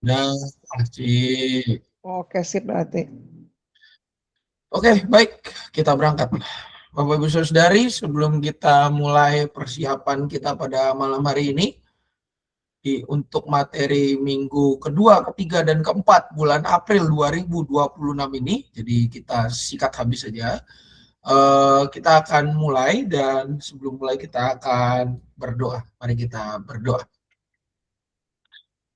Nah, Cik. Oke, sip berarti. Oke, baik. Kita berangkat. Bapak Ibu Saudari, sebelum kita mulai persiapan kita pada malam hari ini, untuk materi minggu kedua, ketiga, dan keempat bulan April 2026 ini, jadi kita sikat habis saja. Kita akan mulai, dan sebelum mulai kita akan berdoa. Mari kita berdoa.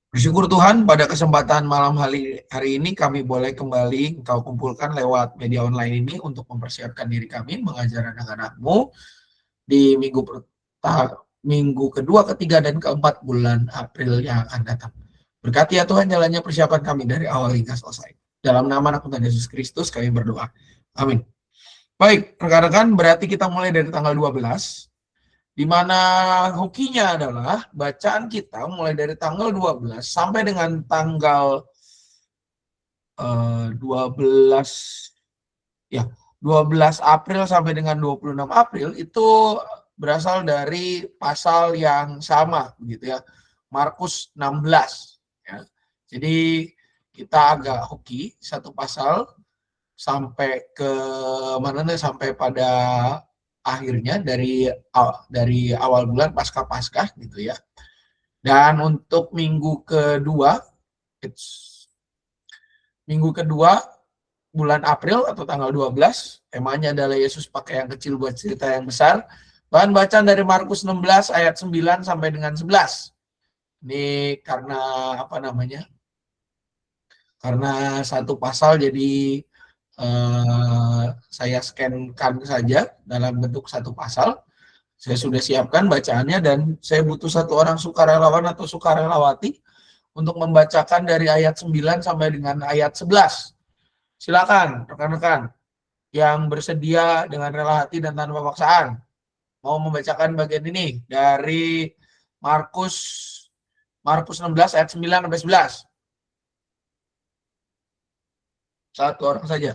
Bersyukur Tuhan, pada kesempatan malam hari ini kami boleh kembali Engkau kumpulkan lewat media online ini untuk mempersiapkan diri kami mengajar anak-anak-Mu di minggu kedua, ketiga, dan keempat bulan April yang akan datang. Berkati ya Tuhan jalannya persiapan kami dari awal hingga selesai. Dalam nama anak Tuhan Yesus Kristus kami berdoa. Amin. Baik, rekan-rekan, berarti kita mulai dari tanggal 12, di mana hokinya adalah bacaan kita mulai dari tanggal 12 sampai dengan tanggal 12 ya 12 April sampai dengan 26 April itu berasal dari pasal yang sama begitu ya, Markus 16 ya. Jadi kita agak hoki satu pasal sampai ke mana nih, sampai pada akhirnya dari awal bulan Paskah gitu ya. Dan untuk minggu kedua bulan April atau tanggal 12, temanya adalah Yesus pakai yang kecil buat cerita yang besar. Bahan bacaan dari Markus 16 ayat 9 sampai dengan 11. Ini karena apa namanya? Karena satu pasal jadi saya scankan saja dalam bentuk satu pasal. Saya sudah siapkan bacaannya dan saya butuh satu orang sukarelawan atau sukarelawati untuk membacakan dari ayat 9 sampai dengan ayat 11. Silakan rekan-rekan yang bersedia dengan rela hati dan tanpa paksaan mau membacakan bagian ini dari Markus 16 ayat 9 sampai 11. Satu orang saja.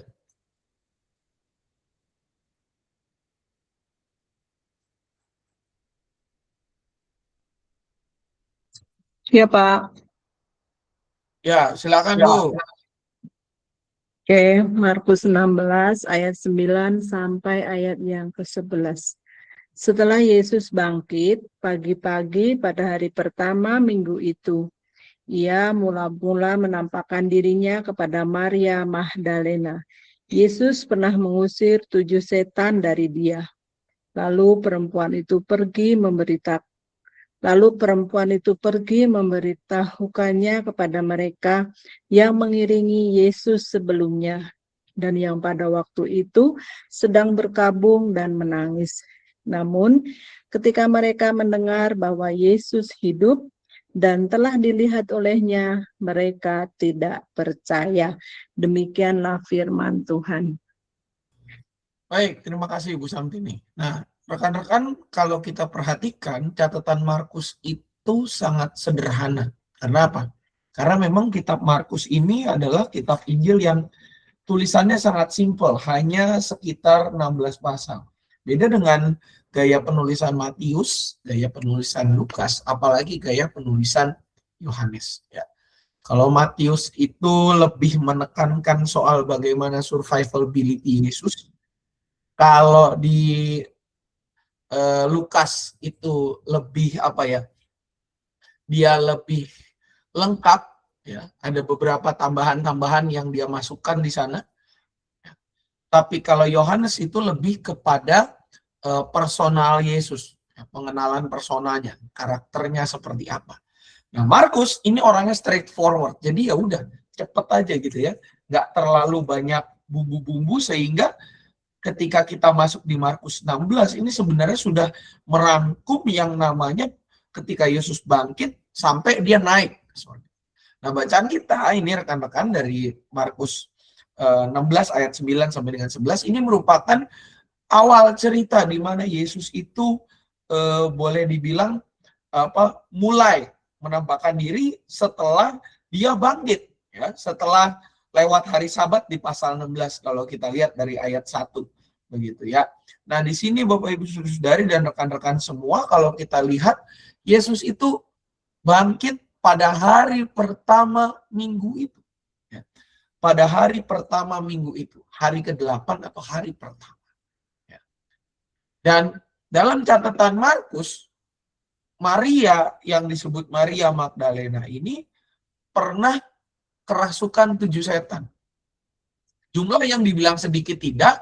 Iya, Pak. Ya, silakan Ya. Bu. Oke, Markus 16 ayat 9 sampai ayat yang ke-11. Setelah Yesus bangkit pagi-pagi pada hari pertama minggu itu, ia mula-mula menampakkan dirinya kepada Maria Magdalena. Yesus pernah mengusir 7 setan dari dia. Lalu perempuan itu pergi memberitahukannya kepada mereka yang mengiringi Yesus sebelumnya dan yang pada waktu itu sedang berkabung dan menangis. Namun, ketika mereka mendengar bahwa Yesus hidup dan telah dilihat olehnya, mereka tidak percaya. Demikianlah firman Tuhan. Baik, terima kasih Bu Samtini. Nah, rekan-rekan, kalau kita perhatikan catatan Markus itu sangat sederhana. Karena apa? Karena memang kitab Markus ini adalah kitab Injil yang tulisannya sangat simpel, hanya sekitar 16 pasal. Beda dengan gaya penulisan Matius, gaya penulisan Lukas, apalagi gaya penulisan Yohanes. Ya. Kalau Matius itu lebih menekankan soal bagaimana survivability Yesus. Kalau di Lukas itu lebih apa ya? Dia lebih lengkap ya. Ada beberapa tambahan-tambahan yang dia masukkan di sana. Tapi kalau Yohanes itu lebih kepada personal Yesus, ya, pengenalan personanya, karakternya seperti apa. Nah, Markus ini orangnya straightforward. Jadi ya udah, cepet aja gitu ya. Nggak terlalu banyak bumbu-bumbu sehingga ketika kita masuk di Markus 16 ini sebenarnya sudah merangkum yang namanya ketika Yesus bangkit sampai dia naik. Nah, bacaan kita ini rekan-rekan dari Markus 16 ayat 9 sampai dengan 11 ini merupakan awal cerita di mana Yesus itu boleh dibilang mulai menampakkan diri setelah dia bangkit ya, setelah lewat hari Sabat di pasal 16 kalau kita lihat dari ayat 1 begitu ya. Nah, di sini Bapak Ibu Saudari dan rekan-rekan semua, kalau kita lihat Yesus itu bangkit pada hari pertama minggu itu. Ya. Pada hari pertama minggu itu, hari ke-8 atau hari pertama. Ya. Dan dalam catatan Markus, Maria yang disebut Maria Magdalena ini pernah kerasukan 7 setan. Jumlah yang dibilang sedikit tidak,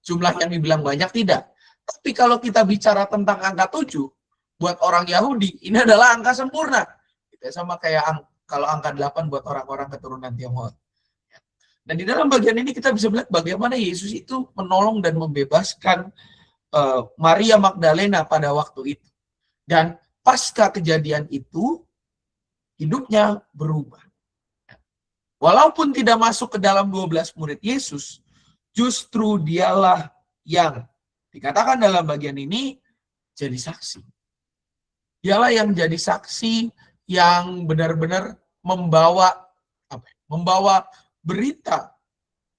jumlah yang dibilang banyak tidak. Tapi kalau kita bicara tentang angka 7, buat orang Yahudi, ini adalah angka sempurna. Sama kayak kalau angka 8 buat orang-orang keturunan Tionghoa. Dan di dalam bagian ini kita bisa melihat bagaimana Yesus itu menolong dan membebaskan Maria Magdalena pada waktu itu. Dan pasca kejadian itu, hidupnya berubah. Walaupun tidak masuk ke dalam 12 murid Yesus, justru dialah yang dikatakan dalam bagian ini jadi saksi. Dialah yang jadi saksi yang benar-benar membawa berita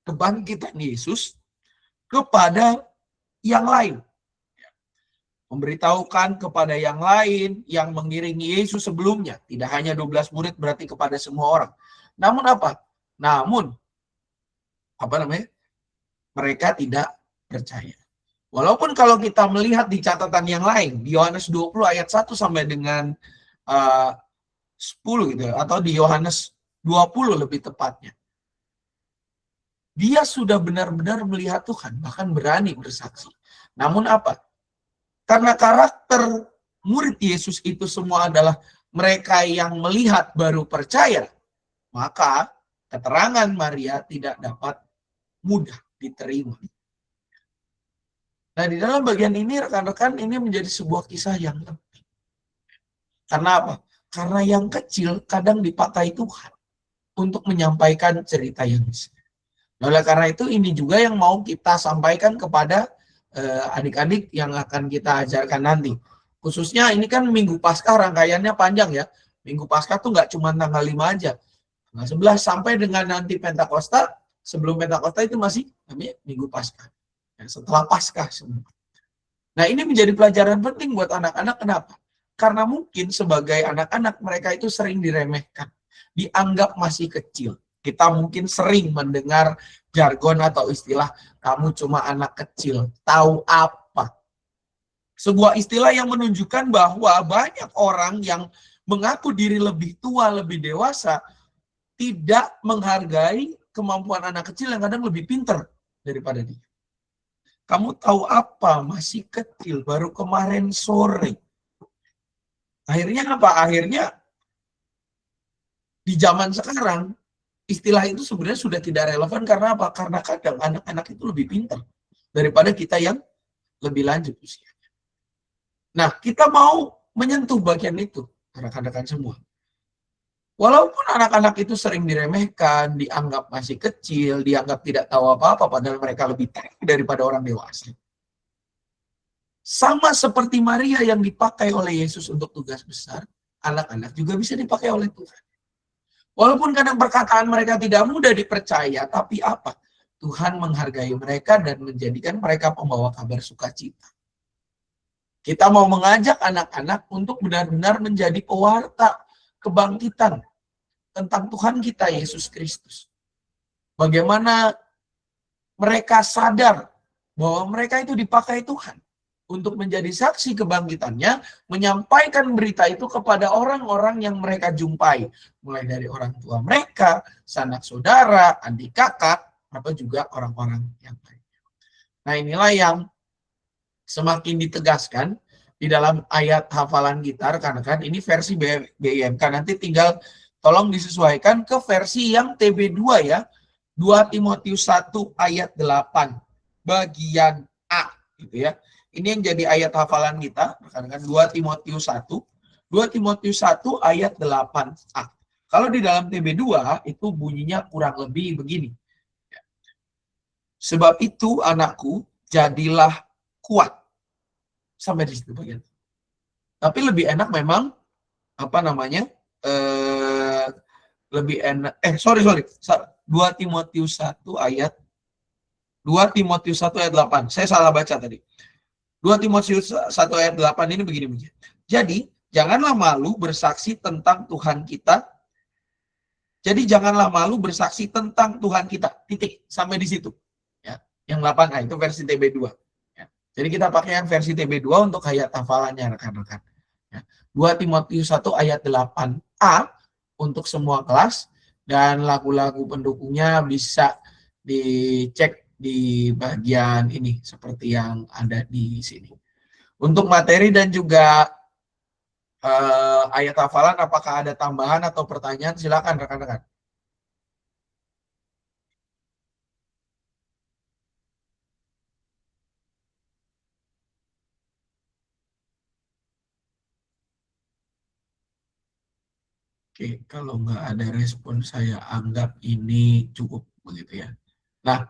kebangkitan Yesus kepada yang lain. Memberitahukan kepada yang lain yang mengiringi Yesus sebelumnya. Tidak hanya 12 murid berarti kepada semua orang. Namun mereka tidak percaya. Walaupun kalau kita melihat di catatan yang lain, di Yohanes 20 ayat 1 sampai dengan 10 gitu, atau di Yohanes 20 lebih tepatnya. Dia sudah benar-benar melihat Tuhan, bahkan berani bersaksi. Namun karena karakter murid Yesus itu semua adalah mereka yang melihat baru percaya, maka keterangan Maria tidak dapat mudah diterima. Nah, di dalam bagian ini rekan-rekan ini menjadi sebuah kisah yang penting. Karena Karena yang kecil kadang dipakai Tuhan untuk menyampaikan cerita yang besar. Oleh karena itu ini juga yang mau kita sampaikan kepada adik-adik yang akan kita ajarkan nanti. Khususnya ini kan Minggu Paskah rangkaiannya panjang ya. Minggu Paskah tuh nggak cuma tanggal 5 aja. Tanggal 11 sampai dengan nanti Pentakosta. Sebelum Pentakosta itu masih namanya Minggu Paskah. Setelah Paskah semua. Nah ini menjadi pelajaran penting buat anak-anak. Kenapa? Karena mungkin sebagai anak-anak mereka itu sering diremehkan. Dianggap masih kecil. Kita mungkin sering mendengar jargon atau istilah, kamu cuma anak kecil, tahu apa? Sebuah istilah yang menunjukkan bahwa banyak orang yang mengaku diri lebih tua, lebih dewasa, tidak menghargai kemampuan anak kecil yang kadang lebih pintar daripada dia. Kamu tahu apa? Masih kecil, baru kemarin sore. Akhirnya apa? Akhirnya di zaman sekarang, istilah itu sebenarnya sudah tidak relevan karena apa? Karena kadang anak-anak itu lebih pintar daripada kita yang lebih lanjut usianya. Nah, kita mau menyentuh bagian itu, rekan-rekan semua. Walaupun anak-anak itu sering diremehkan, dianggap masih kecil, dianggap tidak tahu apa-apa, padahal mereka lebih tahu daripada orang dewasa. Sama seperti Maria yang dipakai oleh Yesus untuk tugas besar, anak-anak juga bisa dipakai oleh Tuhan. Walaupun kadang perkataan mereka tidak mudah dipercaya, tapi apa? Tuhan menghargai mereka dan menjadikan mereka pembawa kabar sukacita. Kita mau mengajak anak-anak untuk benar-benar menjadi pewarta kebangkitan tentang Tuhan kita Yesus Kristus. Bagaimana mereka sadar bahwa mereka itu dipakai Tuhan untuk menjadi saksi kebangkitannya, menyampaikan berita itu kepada orang-orang yang mereka jumpai. Mulai dari orang tua mereka, sanak saudara, adik kakak, atau juga orang-orang yang lain. Nah inilah yang semakin ditegaskan di dalam ayat hafalan kita, rekan-rekan. Ini versi BIMK, nanti tinggal tolong disesuaikan ke versi yang TB2 ya. 2 Timotius 1 ayat 8, bagian A. Gitu ya. Ini yang jadi ayat hafalan kita, rekan-rekan. 2 Timotius 1 ayat 8a. Kalau di dalam TB2 itu bunyinya kurang lebih begini. Sebab itu anakku, jadilah kuat. Sampai di situ bagian. Tapi lebih enak memang lebih enak 2 Timotius 1 ayat 8. Saya salah baca tadi. 2 Timotius 1 ayat 8 ini begini. Jadi, Janganlah malu bersaksi tentang Tuhan kita. Jadi janganlah malu bersaksi tentang Tuhan kita. Titik. Sampai di situ. Ya. Yang 8a itu versi TB2. Ya. Jadi kita pakai yang versi TB2 untuk ayat hafalannya rekan-rekan. Ya. 2 Timotius 1 ayat 8a untuk semua kelas. Dan lagu-lagu pendukungnya bisa dicek di bagian ini seperti yang ada di sini. Untuk materi dan juga ayat hafalan, apakah ada tambahan atau pertanyaan? Silakan rekan-rekan. Oke, kalau nggak ada respon, saya anggap ini cukup begitu ya. Nah,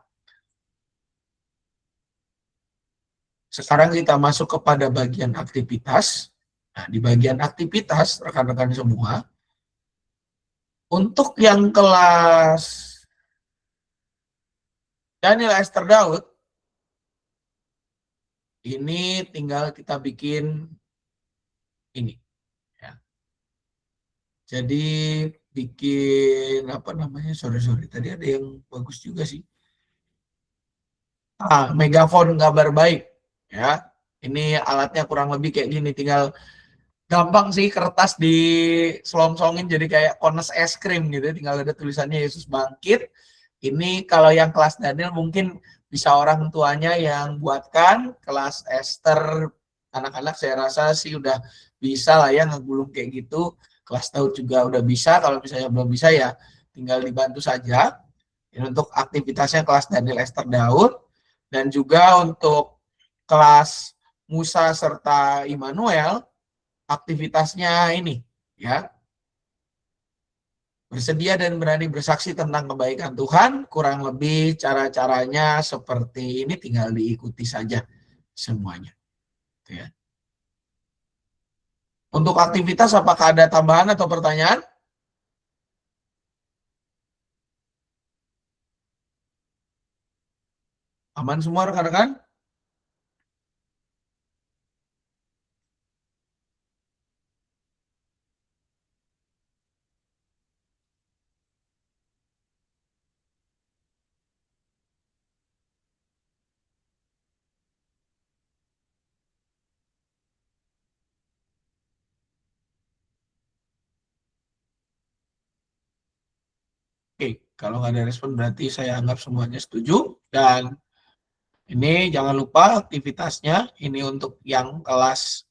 sekarang kita masuk kepada bagian aktivitas. Nah, di bagian aktivitas, rekan-rekan semua, untuk yang kelas Daniel Esther Daud, ini tinggal kita bikin ini. Ya. Jadi bikin apa namanya? Sorry, tadi ada yang bagus juga sih. Megafon kabar baik. Ya, ini alatnya kurang lebih kayak gini. Tinggal gampang sih, kertas di selong-selongin jadi kayak kones es krim gitu. Tinggal ada tulisannya Yesus bangkit. Ini kalau yang kelas Daniel mungkin bisa orang tuanya yang buatkan. Kelas Esther anak-anak saya rasa sih udah bisa lah ya ngegulung kayak gitu. Kelas Daud juga udah bisa. Kalau misalnya belum bisa ya tinggal dibantu saja. Ini untuk aktivitasnya kelas Daniel Esther Daud. Dan juga untuk kelas Musa serta Immanuel, aktivitasnya ini ya, bersedia dan berani bersaksi tentang kebaikan Tuhan. Kurang lebih cara-caranya seperti ini, tinggal diikuti saja semuanya ya. Untuk aktivitas apakah ada tambahan atau pertanyaan? Aman semua rekan-rekan? Oke, kalau nggak ada respon berarti saya anggap semuanya setuju. Dan ini jangan lupa aktivitasnya, ini untuk yang kelas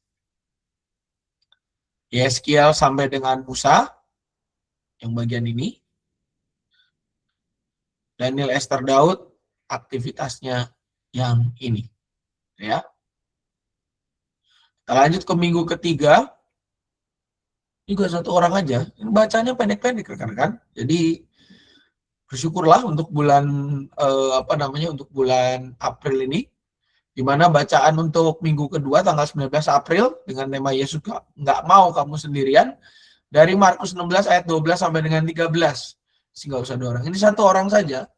Yeskiel sampai dengan Musa, yang bagian ini. Daniel Esther Daud, aktivitasnya yang ini. Ya. Kita lanjut ke minggu ketiga. Juga satu orang aja. Bacanya pendek-pendek rekan-rekan. Jadi bersyukurlah untuk bulan untuk bulan April ini, di mana bacaan untuk minggu kedua tanggal 19 April dengan tema Yesus nggak mau kamu sendirian, dari Markus 16 ayat 12 sampai dengan 13. Nggak usah dua orang. Ini satu orang saja.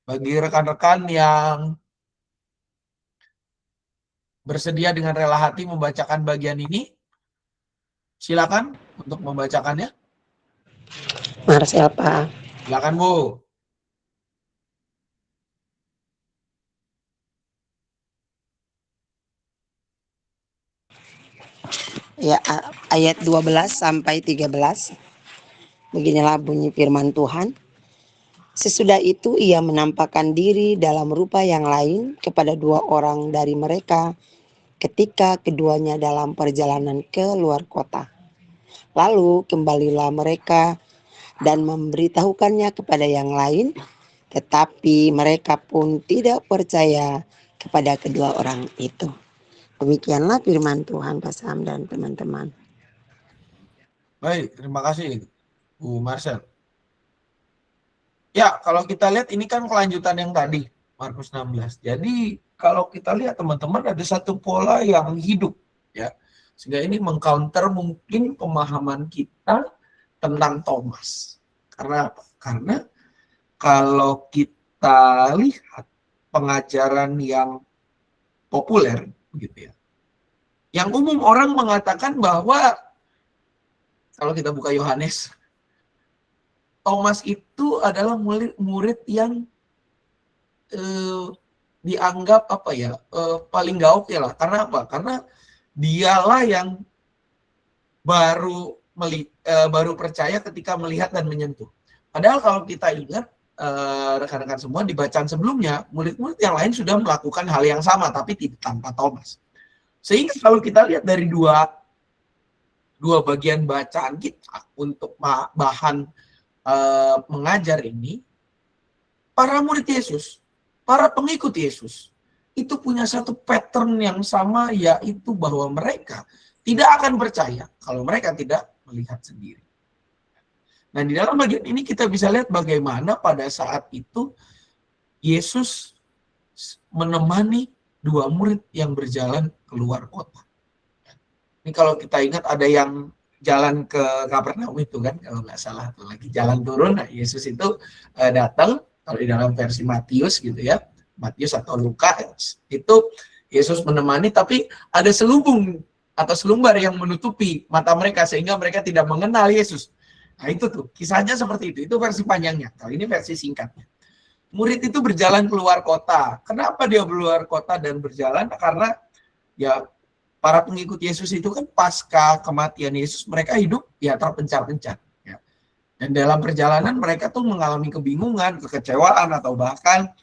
Bagi rekan-rekan yang bersedia dengan rela hati membacakan bagian ini, silakan untuk membacakannya. Marcel, Pak. Silakan, Bu. Ya, ayat 12 sampai 13. Beginilah bunyi firman Tuhan. Sesudah itu ia menampakkan diri dalam rupa yang lain kepada dua orang dari mereka ketika keduanya dalam perjalanan ke luar kota. Lalu kembalilah mereka dan memberitahukannya kepada yang lain, tetapi mereka pun tidak percaya kepada kedua orang itu. Demikianlah firman Tuhan, Pak Sam dan teman-teman. Baik, terima kasih Bu Marcel. Ya, kalau kita lihat ini kan kelanjutan yang tadi, Markus 16. Jadi kalau kita lihat teman-teman ada satu pola yang hidup ya. Sehingga ini mengcounter mungkin pemahaman kita tentang Thomas. Karena apa? Karena kalau kita lihat pengajaran yang populer gitu ya, Yang umum orang mengatakan bahwa kalau kita buka Yohanes, Thomas itu adalah murid yang dianggap paling gauk ya lah. Karena apa? Karena dialah yang baru percaya ketika melihat dan menyentuh. Padahal kalau kita ingat rekan-rekan semua di bacaan sebelumnya, murid-murid yang lain sudah melakukan hal yang sama tapi tidak tanpa Thomas. Sehingga kalau kita lihat dari dua bagian bacaan kita untuk bahan mengajar ini, para murid Yesus, para pengikut Yesus, itu punya satu pattern yang sama, yaitu bahwa mereka tidak akan percaya kalau mereka tidak melihat sendiri. Nah, di dalam bagian ini kita bisa lihat bagaimana pada saat itu Yesus menemani dua murid yang berjalan keluar kota. Ini kalau kita ingat ada yang jalan ke Kapernaum itu kan, kalau nggak salah, lagi jalan turun, nah Yesus itu datang, kalau di dalam versi Matius gitu ya, Matius atau Lukas, itu Yesus menemani, tapi ada selubung atau selumbar yang menutupi mata mereka sehingga mereka tidak mengenal Yesus. Nah itu tuh, kisahnya seperti itu versi panjangnya. Kali ini versi singkatnya. Murid itu berjalan keluar kota. Kenapa dia keluar kota dan berjalan? Karena ya para pengikut Yesus itu kan pasca kematian Yesus, mereka hidup ya terpencar-pencar. Ya. Dan dalam perjalanan mereka tuh mengalami kebingungan, kekecewaan, atau bahkan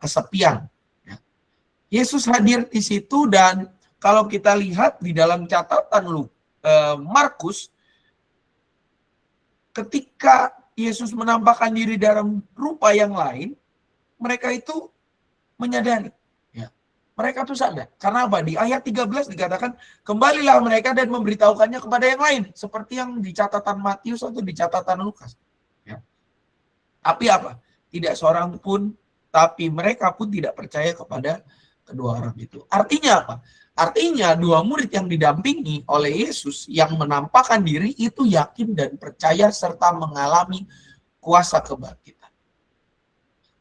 kesepian. Ya. Yesus hadir di situ, dan kalau kita lihat di dalam catatan Markus, ketika Yesus menampakkan diri dalam rupa yang lain, mereka itu menyadari. Ya. Mereka tuh sadar. Karena apa? Di ayat 13 dikatakan, kembalilah mereka dan memberitahukannya kepada yang lain. Seperti yang di catatan Matius atau di catatan Lukas. Ya. Tapi apa? Tidak seorang pun, tapi mereka pun tidak percaya kepada kedua orang itu. Artinya apa? Artinya dua murid yang didampingi oleh Yesus yang menampakkan diri itu yakin dan percaya serta mengalami kuasa kebangkitan.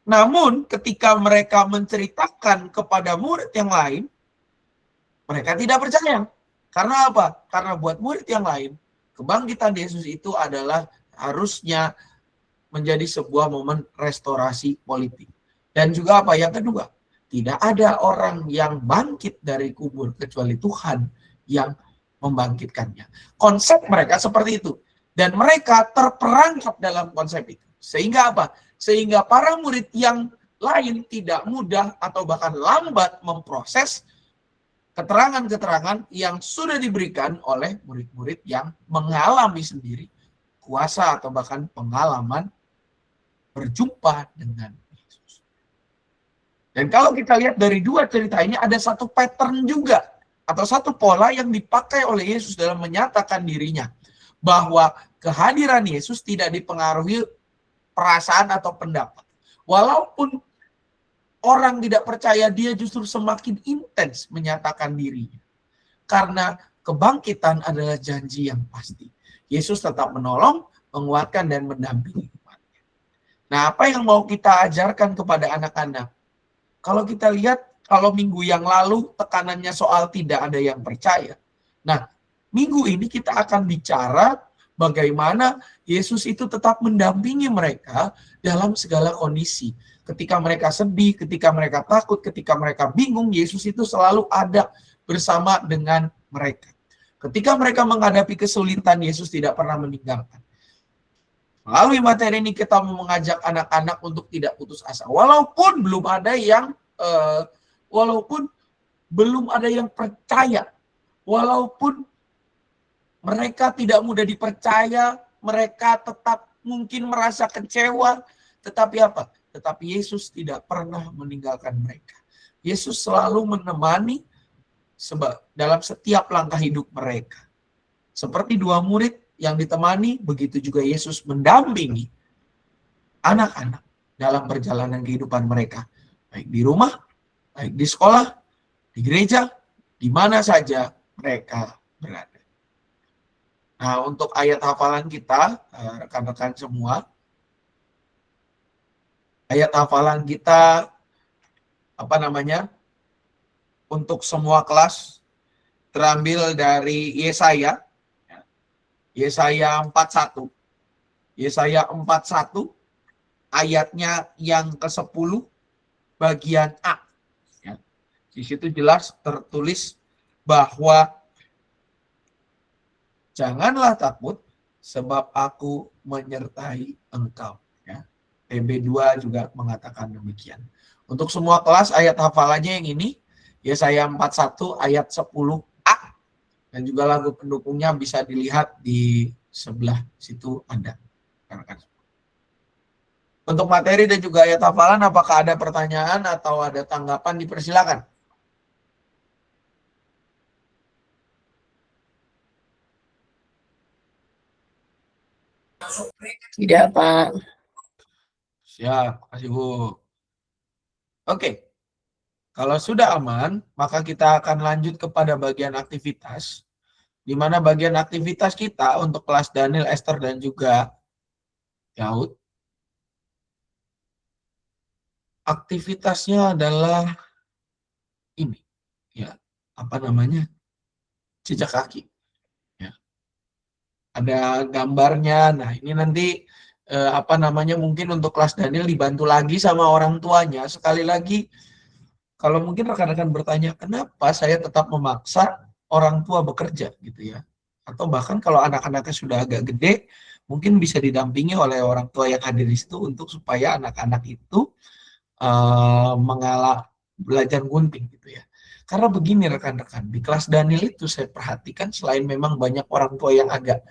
Namun ketika mereka menceritakan kepada murid yang lain, mereka tidak percaya. Karena apa? Karena buat murid yang lain, kebangkitan Yesus itu adalah harusnya menjadi sebuah momen restorasi politik. Dan juga apa? Yang kedua, tidak ada orang yang bangkit dari kubur kecuali Tuhan yang membangkitkannya. Konsep mereka seperti itu. Dan mereka terperangkap dalam konsep itu. Sehingga apa? Sehingga para murid yang lain tidak mudah atau bahkan lambat memproses keterangan-keterangan yang sudah diberikan oleh murid-murid yang mengalami sendiri kuasa atau bahkan pengalaman berjumpa dengan Yesus. Dan kalau kita lihat dari dua cerita ini, ada satu pattern juga atau satu pola yang dipakai oleh Yesus dalam menyatakan dirinya, bahwa kehadiran Yesus tidak dipengaruhi perasaan atau pendapat. Walaupun orang tidak percaya, dia justru semakin intens menyatakan dirinya. Karena kebangkitan adalah janji yang pasti. Yesus tetap menolong, menguatkan, dan mendampingi umatnya. Nah, apa yang mau kita ajarkan kepada anak-anak? Kalau kita lihat, kalau minggu yang lalu tekanannya soal tidak ada yang percaya. Nah, minggu ini kita akan bicara bagaimana Yesus itu tetap mendampingi mereka dalam segala kondisi. Ketika mereka sedih, ketika mereka takut, ketika mereka bingung, Yesus itu selalu ada bersama dengan mereka. Ketika mereka menghadapi kesulitan, Yesus tidak pernah meninggalkan. Melalui materi ini kita mau mengajak anak-anak untuk tidak putus asa. Walaupun belum ada yang percaya, walaupun mereka tidak mudah dipercaya, mereka tetap mungkin merasa kecewa, tetapi apa? Tetapi Yesus tidak pernah meninggalkan mereka. Yesus selalu menemani dalam setiap langkah hidup mereka. Seperti dua murid yang ditemani, begitu juga Yesus mendampingi anak-anak dalam perjalanan kehidupan mereka. Baik di rumah, baik di sekolah, di gereja, di mana saja mereka berada. Nah, untuk ayat hafalan kita, rekan-rekan semua, ayat hafalan kita, untuk semua kelas, terambil dari Yesaya. Yesaya 41. Yesaya 41 ayatnya yang ke-10 bagian A. Ya. Di situ jelas tertulis bahwa janganlah takut sebab aku menyertai engkau. Ya. TB2 juga mengatakan demikian. Untuk semua kelas ayat hafalannya yang ini, Yesaya 41 ayat 10a. Dan juga lagu pendukungnya bisa dilihat di sebelah situ ada. Untuk materi dan juga ayat hafalan, apakah ada pertanyaan atau ada tanggapan, dipersilakan. Tidak, Pak. Siap, kasih Bu. Oke. Kalau sudah aman, maka kita akan lanjut kepada bagian aktivitas, di mana bagian aktivitas kita untuk kelas Daniel, Esther, dan juga Daud. Aktivitasnya adalah ini, ya, apa namanya, jejak kaki. Ya. Ada gambarnya. Nah, ini nanti apa namanya, mungkin untuk kelas Daniel dibantu lagi sama orang tuanya. Sekali lagi, kalau mungkin rekan-rekan bertanya, kenapa saya tetap memaksa orang tua bekerja gitu ya? Atau bahkan kalau anak-anaknya sudah agak gede, mungkin bisa didampingi oleh orang tua yang hadir di situ untuk supaya anak-anak itu mengalah belajar gunting gitu ya. Karena begini rekan-rekan, di kelas Daniel itu saya perhatikan selain memang banyak orang tua yang agak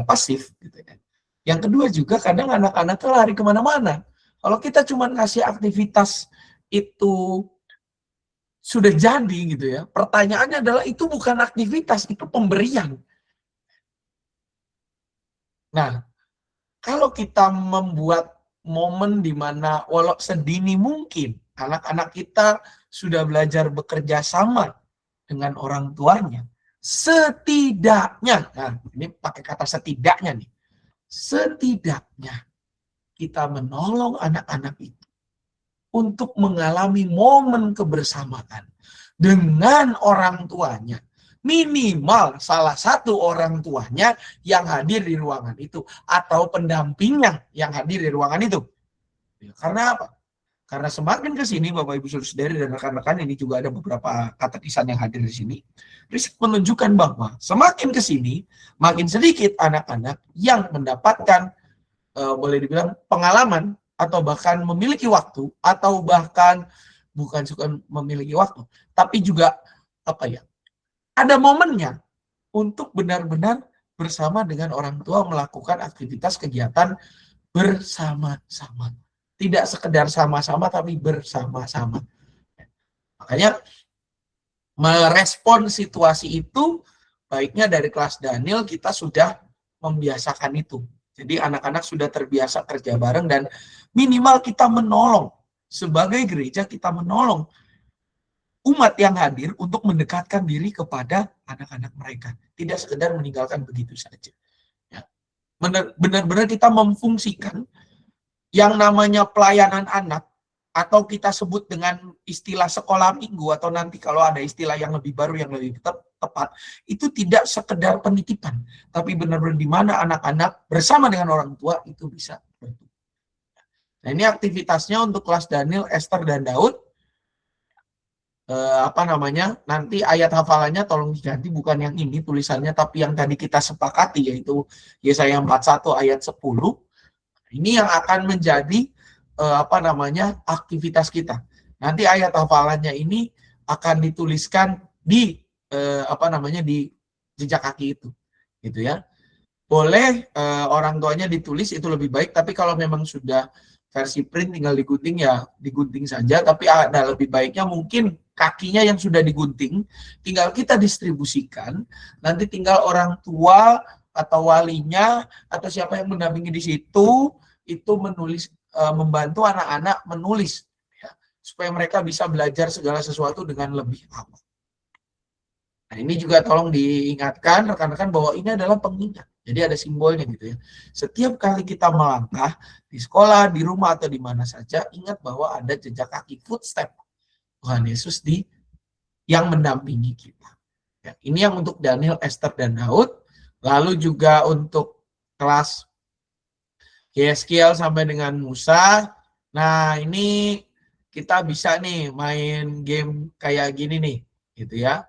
pasif gitu ya. Yang kedua juga kadang anak-anaknya lari kemana-mana. Kalau kita cuma ngasih aktivitas itu sudah jadi gitu ya. Pertanyaannya adalah itu bukan aktivitas, itu pemberian. Nah, kalau kita membuat momen di mana walau sedini mungkin anak-anak kita sudah belajar bekerja sama dengan orang tuanya, setidaknya, nah ini pakai kata setidaknya nih, setidaknya kita menolong anak-anak itu untuk mengalami momen kebersamaan dengan orang tuanya. Minimal salah satu orang tuanya yang hadir di ruangan itu atau pendampingnya yang hadir di ruangan itu. Karena apa? Karena semakin ke sini Bapak Ibu Saudara dan rekan-rekan, ini juga ada beberapa katekisan yang hadir di sini. Riset menunjukkan bahwa semakin ke sini makin sedikit anak-anak yang mendapatkan boleh dibilang pengalaman atau bahkan memiliki waktu, atau bahkan bukan suka memiliki waktu, tapi juga apa ya, ada momennya untuk benar-benar bersama dengan orang tua melakukan aktivitas kegiatan bersama-sama. Tidak sekedar sama-sama, tapi bersama-sama. Makanya merespon situasi itu, baiknya dari kelas Daniel kita sudah membiasakan itu. Jadi anak-anak sudah terbiasa kerja bareng dan minimal kita menolong. Sebagai gereja kita menolong umat yang hadir untuk mendekatkan diri kepada anak-anak mereka. Tidak sekedar meninggalkan begitu saja. Ya. Benar-benar kita memfungsikan yang namanya pelayanan anak, atau kita sebut dengan istilah sekolah minggu, atau nanti kalau ada istilah yang lebih baru, yang lebih tepat, itu tidak sekedar penitipan, tapi benar-benar di mana anak-anak bersama dengan orang tua itu bisa bertumbuh. Nah, ini aktivitasnya untuk kelas Daniel, Esther, dan Daud. Nanti ayat hafalannya tolong diganti, bukan yang ini tulisannya, tapi yang tadi kita sepakati, yaitu Yesaya 41 ayat 10. Ini yang akan menjadi aktivitas kita. Nanti ayat hafalannya ini akan dituliskan di di jejak kaki itu, gitu ya. Boleh orang tuanya ditulis, itu lebih baik, tapi kalau memang sudah versi print tinggal digunting ya digunting saja, tapi ada lebih baiknya mungkin kakinya yang sudah digunting tinggal kita distribusikan, nanti tinggal orang tua atau walinya atau siapa yang mendampingi di situ itu menulis, membantu anak-anak menulis ya, supaya mereka bisa belajar segala sesuatu dengan lebih aman. Nah, ini juga tolong diingatkan rekan-rekan bahwa ini adalah pengingat. Jadi ada simbolnya gitu ya. Setiap kali kita melangkah di sekolah, di rumah, atau di mana saja, ingat bahwa ada jejak kaki, footstep Tuhan Yesus yang mendampingi kita. Ya, ini yang untuk Daniel, Esther, dan Daud. Lalu juga untuk kelas Yeskiel sampai dengan Musa. Nah, ini kita bisa nih main game kayak gini nih, gitu ya.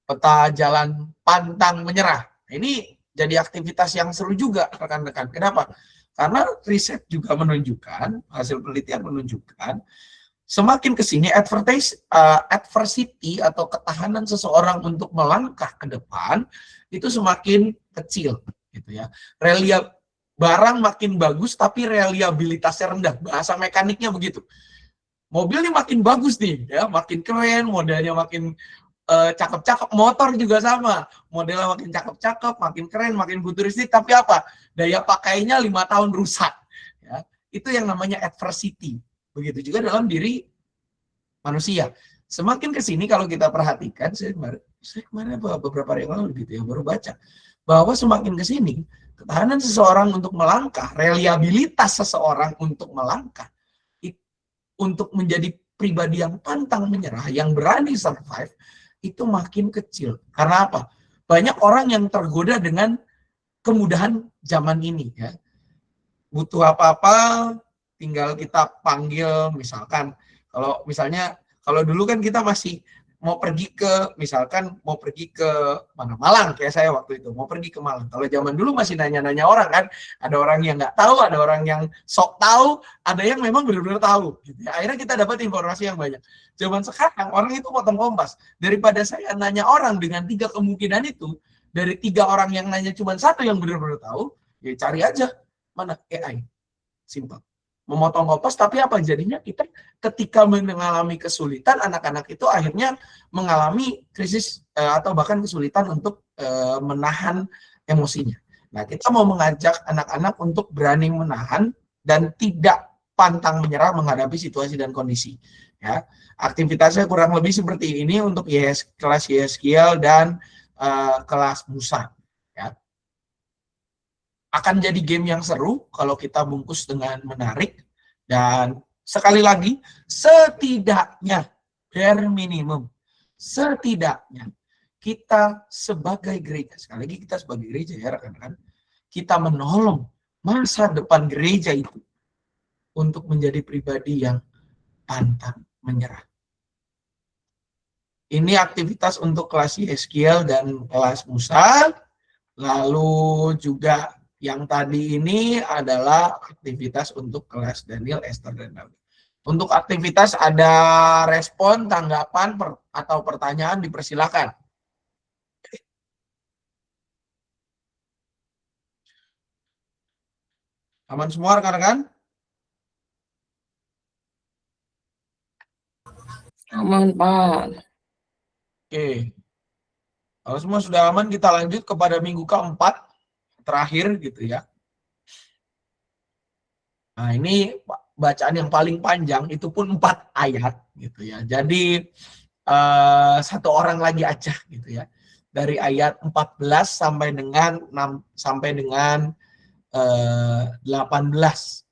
Peta jalan pantang menyerah. Ini jadi aktivitas yang seru juga, rekan-rekan. Kenapa? Karena riset juga menunjukkan, hasil penelitian menunjukkan, semakin ke sini adversity atau ketahanan seseorang untuk melangkah ke depan itu semakin kecil, gitu ya. Barang makin bagus tapi reliabilitasnya rendah. Bahasa mekaniknya begitu. Mobil ini makin bagus nih, ya, makin keren, modelnya makin cakep-cakep, motor juga sama, modelnya makin cakep-cakep, makin keren, makin futuristik, tapi apa? Daya pakainya 5 tahun rusak. Ya, itu yang namanya adversity. Begitu juga dalam diri manusia. Semakin ke sini kalau kita perhatikan, saya kemarin beberapa hari yang lalu gitu ya, baru baca, bahwa semakin ke sini, ketahanan seseorang untuk melangkah, reliabilitas seseorang untuk melangkah, untuk menjadi pribadi yang pantang menyerah, yang berani survive, itu makin kecil. Karena apa? Banyak orang yang tergoda dengan kemudahan zaman ini. Ya. Butuh apa-apa, tinggal kita panggil, misalkan, kalau dulu kan kita masih mau pergi ke, misalkan mau pergi ke mana, Malang, kayak saya waktu itu, mau pergi ke Malang. Kalau zaman dulu masih nanya-nanya orang kan, ada orang yang nggak tahu, ada orang yang sok tahu, ada yang memang benar-benar tahu. Gitu ya. Akhirnya kita dapat informasi yang banyak. Zaman sekarang, orang itu potong kompas. Daripada saya nanya orang dengan 3 kemungkinan itu, dari 3 orang yang nanya cuma 1 yang benar-benar tahu, ya cari aja, mana AI. Simpel. Memotong kompas, tapi apa jadinya? Kita ketika mengalami kesulitan, anak-anak itu akhirnya mengalami krisis atau bahkan kesulitan untuk menahan emosinya. Nah, kita mau mengajak anak-anak untuk berani menahan dan tidak pantang menyerah menghadapi situasi dan kondisi. Ya, aktivitasnya kurang lebih seperti ini untuk kelas Yeskiel dan kelas Musa. Ya. Akan jadi game yang seru kalau kita bungkus dengan menarik. Dan sekali lagi, setidaknya, bare minimum, setidaknya kita sebagai gereja, sekali lagi kita sebagai gereja ya rekan-rekan, kita menolong masa depan gereja itu untuk menjadi pribadi yang pantang menyerah. Ini aktivitas untuk kelas Yeskiel dan kelas Musa. Lalu juga yang tadi ini adalah aktivitas untuk kelas Daniel, Esther, dan Daud. Untuk aktivitas ada respon, tanggapan, atau pertanyaan, dipersilakan. Aman semua rekan-rekan? Aman, Pak. Oke. Kalau semua sudah aman, kita lanjut kepada minggu keempat, terakhir gitu ya. Nah, ini bacaan yang paling panjang, itu pun 4 ayat gitu ya. Jadi 1 orang lagi aja gitu ya. Dari ayat 14 sampai dengan 18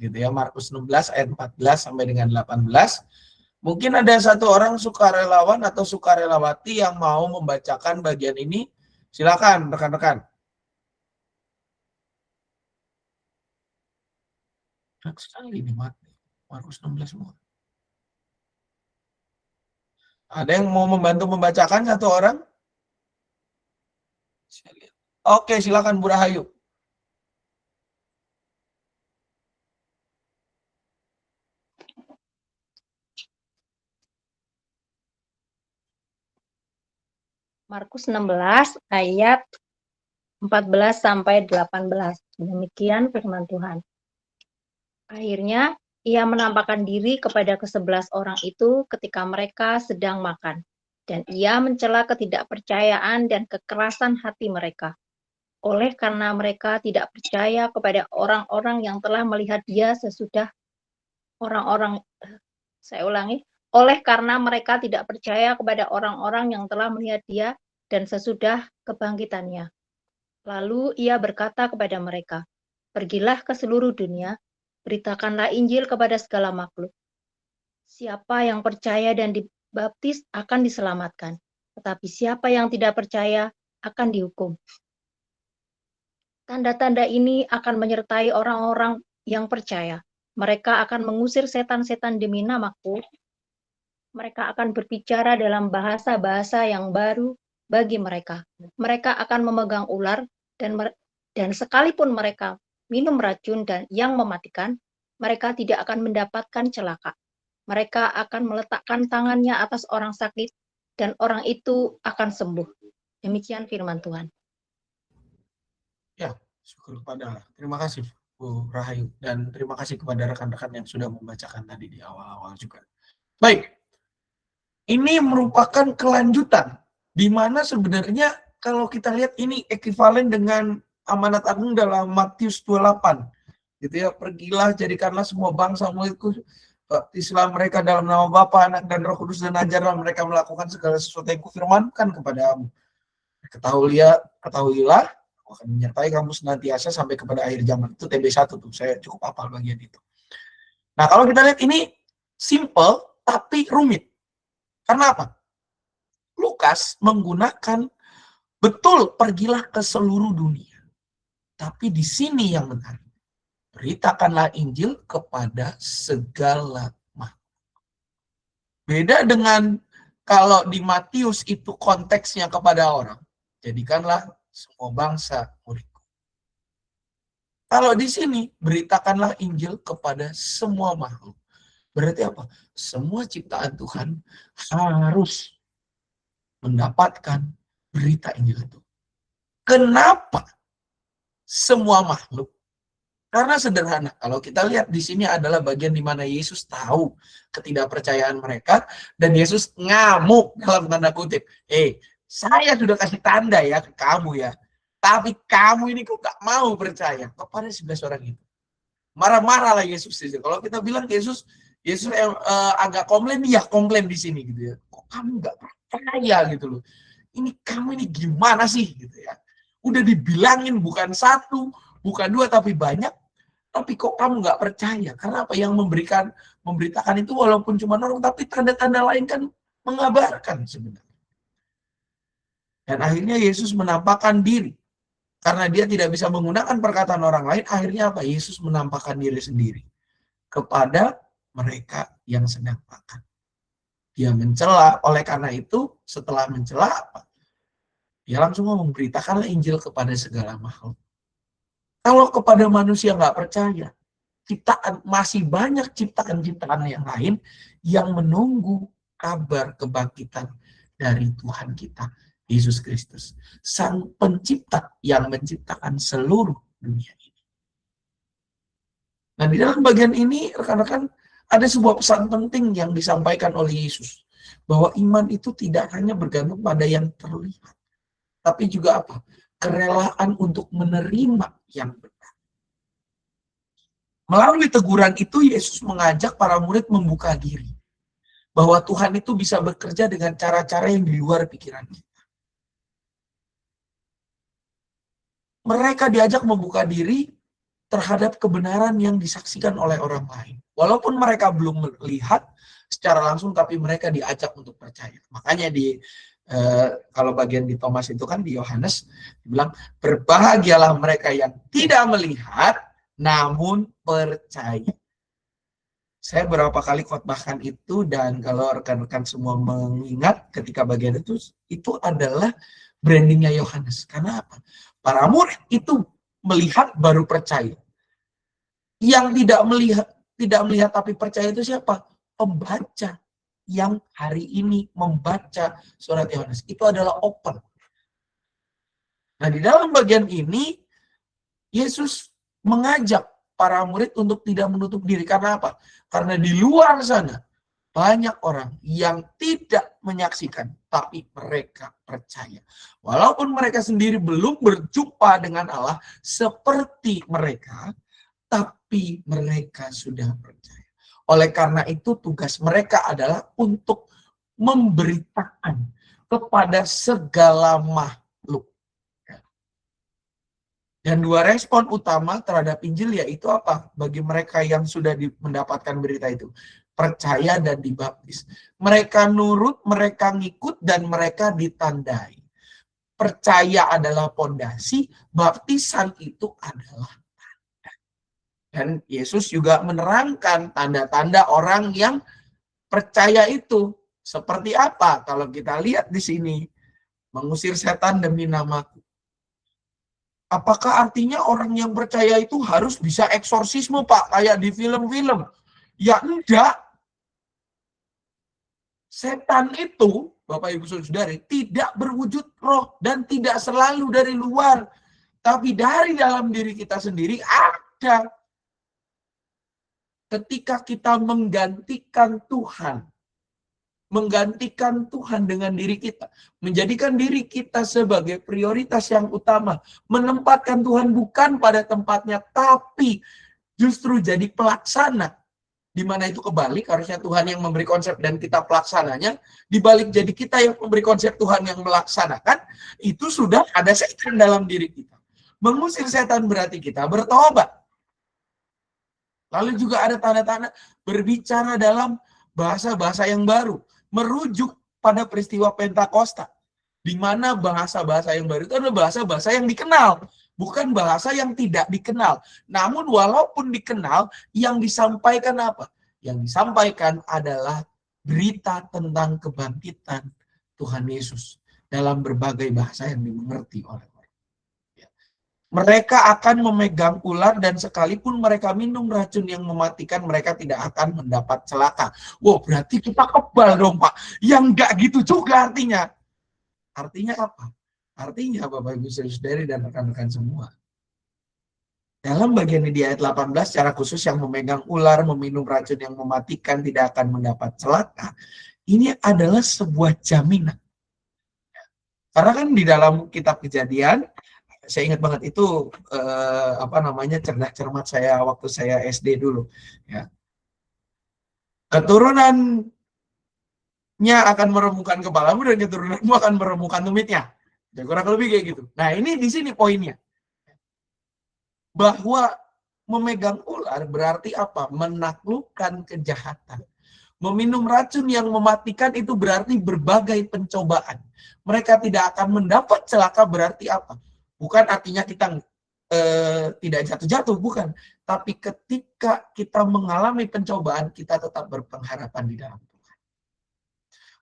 gitu ya. Markus 16 ayat 14 sampai dengan 18. Mungkin ada 1 orang sukarelawan atau sukarelawati yang mau membacakan bagian ini. Silakan rekan-rekan. Sekali ini Markus 16 semua. Ada yang mau membantu membacakan 1 orang? Oke, silakan Bu Rahayu. Markus 16 ayat 14 sampai 18. Demikian firman Tuhan. Akhirnya ia menampakkan diri kepada ke-11 orang itu ketika mereka sedang makan, dan ia mencela ketidakpercayaan dan kekerasan hati mereka. Oleh karena mereka tidak percaya kepada orang-orang yang telah melihat dia sesudah oleh karena mereka tidak percaya kepada orang-orang yang telah melihat dia dan sesudah kebangkitannya. Lalu ia berkata kepada mereka, "Pergilah ke seluruh dunia, beritakanlah Injil kepada segala makhluk. Siapa yang percaya dan dibaptis akan diselamatkan, tetapi siapa yang tidak percaya akan dihukum. Tanda-tanda ini akan menyertai orang-orang yang percaya. Mereka akan mengusir setan-setan demi namaku. Mereka akan berbicara dalam bahasa-bahasa yang baru bagi mereka. Mereka akan memegang ular dan sekalipun mereka minum racun dan yang mematikan, mereka tidak akan mendapatkan celaka. Mereka akan meletakkan tangannya atas orang sakit dan orang itu akan sembuh. Demikian firman Tuhan. Ya, syukur kepada Allah. Terima kasih Bu Rahayu dan terima kasih kepada rekan-rekan yang sudah membacakan tadi di awal-awal juga. Baik, ini merupakan kelanjutan di mana sebenarnya kalau kita lihat ini ekivalen dengan amanat agung dalam Matius 28. Gitu ya, pergilah jadikanlah semua bangsa muridku, baptislah mereka dalam nama Bapa, Anak dan Roh Kudus dan ajarlah mereka melakukan segala sesuatu yang kufirmankan kepadamu. Ketahuilah akan menyertai kamu senantiasa sampai kepada akhir zaman. Itu TB1 tuh, saya cukup hafal bagian itu. Nah, kalau kita lihat ini simple tapi rumit. Karena apa? Lukas menggunakan betul pergilah ke seluruh dunia. Tapi di sini yang menarik. Beritakanlah Injil kepada segala makhluk. Beda dengan kalau di Matius itu konteksnya kepada orang. Jadikanlah semua bangsa muridku. Kalau di sini beritakanlah Injil kepada semua makhluk. Berarti apa? Semua ciptaan Tuhan harus mendapatkan berita Injil itu. Kenapa semua makhluk? Karena sederhana, kalau kita lihat di sini adalah bagian di mana Yesus tahu ketidakpercayaan mereka dan Yesus ngamuk dalam tanda kutip. Saya sudah kasih tanda ya ke kamu ya, tapi kamu ini kok gak mau percaya kepada 11 orang itu. Marah-marah lah Yesus. Kalau kita bilang Yesus agak komplain, ya komplain di sini gitu ya. Kok kamu gak percaya gitu loh. Ini kamu ini gimana sih gitu ya. Udah dibilangin bukan satu, bukan dua, tapi banyak. Tapi kok kamu nggak percaya? Karena apa? Yang memberitakan itu walaupun cuma orang, tapi tanda-tanda lain kan mengabarkan sebenarnya. Dan akhirnya Yesus menampakkan diri. Karena dia tidak bisa menggunakan perkataan orang lain, akhirnya apa? Yesus menampakkan diri sendiri kepada mereka yang sedang makan. Dia mencela, oleh karena itu setelah mencela apa? Dia langsung memberitakanlah Injil kepada segala makhluk. Kalau kepada manusia nggak percaya, masih banyak ciptaan-ciptaan yang lain yang menunggu kabar kebangkitan dari Tuhan kita, Yesus Kristus. Sang pencipta yang menciptakan seluruh dunia ini. Nah, di dalam bagian ini, rekan-rekan, ada sebuah pesan penting yang disampaikan oleh Yesus. Bahwa iman itu tidak hanya bergantung pada yang terlihat. Tapi juga apa? Kerelaan untuk menerima yang benar. Melalui teguran itu, Yesus mengajak para murid membuka diri. Bahwa Tuhan itu bisa bekerja dengan cara-cara yang di luar pikiran kita. Mereka diajak membuka diri terhadap kebenaran yang disaksikan oleh orang lain. Walaupun mereka belum melihat secara langsung, tapi mereka diajak untuk percaya. Makanya kalau bagian di Thomas itu kan di Yohanes dibilang berbahagialah mereka yang tidak melihat namun percaya. Saya berapa kali khotbahkan itu dan kalau rekan-rekan semua mengingat ketika bagian itu adalah brandingnya Yohanes. Karena apa? Para murid itu melihat baru percaya. Yang tidak melihat tapi percaya itu siapa? Pembaca yang hari ini membaca surat Yohanes. Itu adalah open. Nah, di dalam bagian ini, Yesus mengajak para murid untuk tidak menutup diri. Karena apa? Karena di luar sana, banyak orang yang tidak menyaksikan, tapi mereka percaya. Walaupun mereka sendiri belum berjumpa dengan Allah seperti mereka, tapi mereka sudah percaya. Oleh karena itu tugas mereka adalah untuk memberitakan kepada segala makhluk. Dan dua respon utama terhadap Injil yaitu apa? Bagi mereka yang sudah mendapatkan berita itu. percaya dan dibaptis. Mereka nurut, mereka ngikut, dan mereka ditandai. Percaya adalah pondasi, baptisan itu adalah tanda. Dan Yesus juga menerangkan tanda-tanda orang yang percaya itu. Seperti apa? Kalau kita lihat di sini, mengusir setan demi namaku. Apakah artinya orang yang percaya itu harus bisa eksorsisme, Pak? Kayak di film-film? Ya enggak. Setan itu, Bapak Ibu Saudari, tidak berwujud roh dan tidak selalu dari luar. Tapi dari dalam diri kita sendiri ada. Ketika kita menggantikan Tuhan dengan diri kita, menjadikan diri kita sebagai prioritas yang utama, menempatkan Tuhan bukan pada tempatnya, tapi justru jadi pelaksana, di mana itu kebalik, harusnya Tuhan yang memberi konsep dan kita pelaksananya, dibalik jadi kita yang memberi konsep, Tuhan yang melaksanakan, itu sudah ada setan dalam diri kita. Mengusir setan berarti kita bertobat. Lalu juga ada tanda-tanda berbicara dalam bahasa-bahasa yang baru, merujuk pada peristiwa Pentakosta, di mana bahasa-bahasa yang baru itu adalah bahasa-bahasa yang dikenal, bukan bahasa yang tidak dikenal. Namun walaupun dikenal, yang disampaikan apa? Yang disampaikan adalah berita tentang kebangkitan Tuhan Yesus dalam berbagai bahasa yang dimengerti oleh orang. Mereka akan memegang ular dan sekalipun mereka minum racun yang mematikan, mereka tidak akan mendapat celaka. Wow, berarti kita kebal dong, Pak. Yang enggak gitu juga artinya. Artinya apa? Artinya Bapak Ibu Saudari dan rekan-rekan semua. Dalam bagian di ayat 18, secara khusus yang memegang ular, meminum racun yang mematikan tidak akan mendapat celaka. Ini adalah sebuah jaminan. Karena kan di dalam kitab Kejadian, saya ingat banget itu cerdas cermat saya waktu saya SD dulu. Ya. Keturunannya akan meremukkan kepalamu dan keturunanmu akan meremukkan tumitnya. Ya, kurang lebih kayak gitu. Nah ini di sini poinnya. Bahwa memegang ular berarti apa? Menaklukkan kejahatan. Meminum racun yang mematikan itu berarti berbagai pencobaan. Mereka tidak akan mendapat celaka berarti apa? Bukan artinya kita tidak jatuh-jatuh, bukan. Tapi ketika kita mengalami pencobaan, kita tetap berpengharapan di dalam Tuhan.